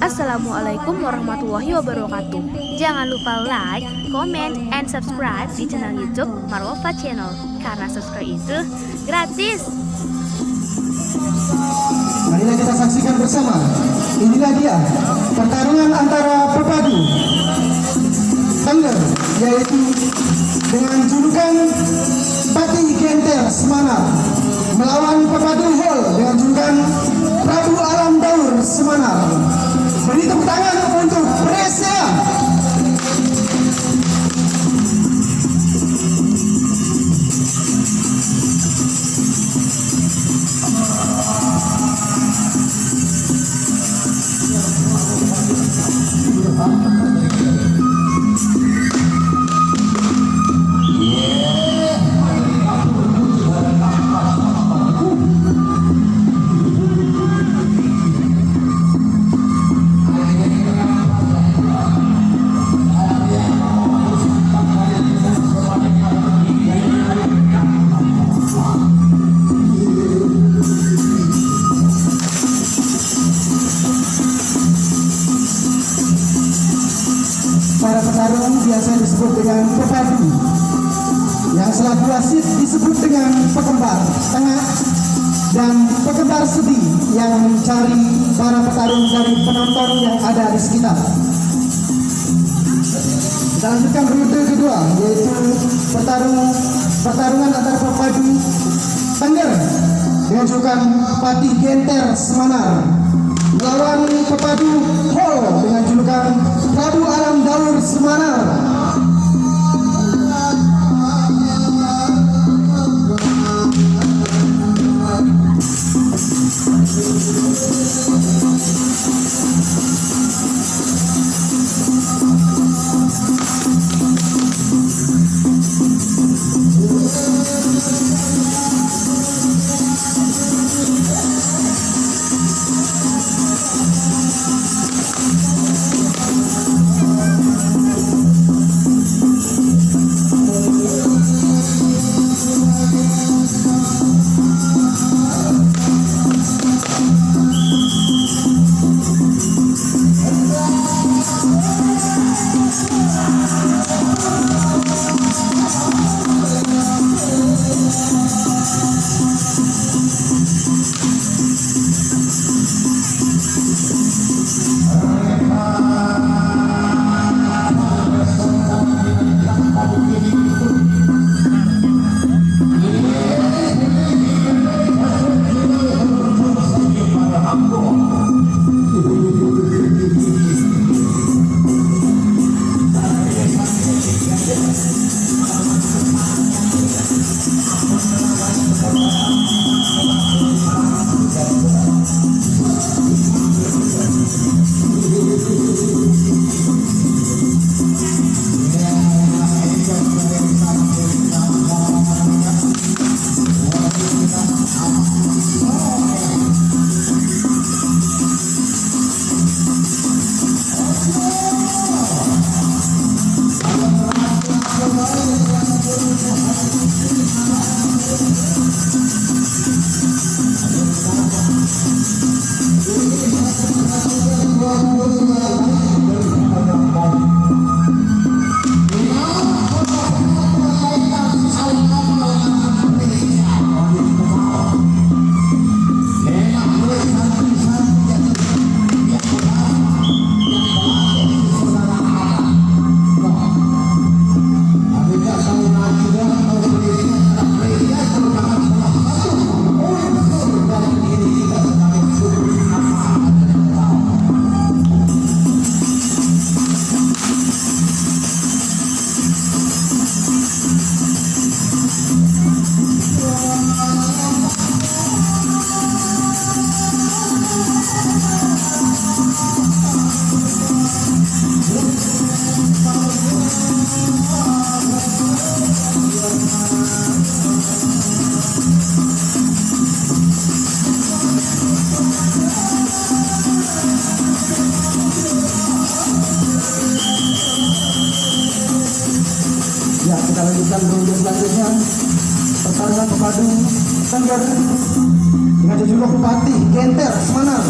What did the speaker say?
Assalamualaikum warahmatullahi wabarakatuh. Jangan lupa like, comment, and subscribe di channel YouTube Marwova Channel karena subscribe itu gratis. Marilah kita saksikan bersama. Inilah dia pertarungan antara pepadu Tengger, yaitu dengan julukan Pati Genter Semanar, melawan pepadu Hol dengan julukan Prabu Alam Daur Semanar. Beri tepuk tangan untuk Presa. Para petarung biasa disebut dengan pepadu, yang selaku wasit disebut dengan pekembar tengah, dan pekembar sedi yang mencari para petarung dari penonton yang ada di sekitar. Kita lanjutkan rute kedua, yaitu pertarungan antara pepadu Tengger dengan julukan Pati Genter Semanar melawan pepadu Hol dengan julukan Prabu Alam Daur Semanar. Ya, kita lanjutkan ronde selanjutnya. pertarungan pepadu Tengger dengan jejuluk Pati Genter Semanar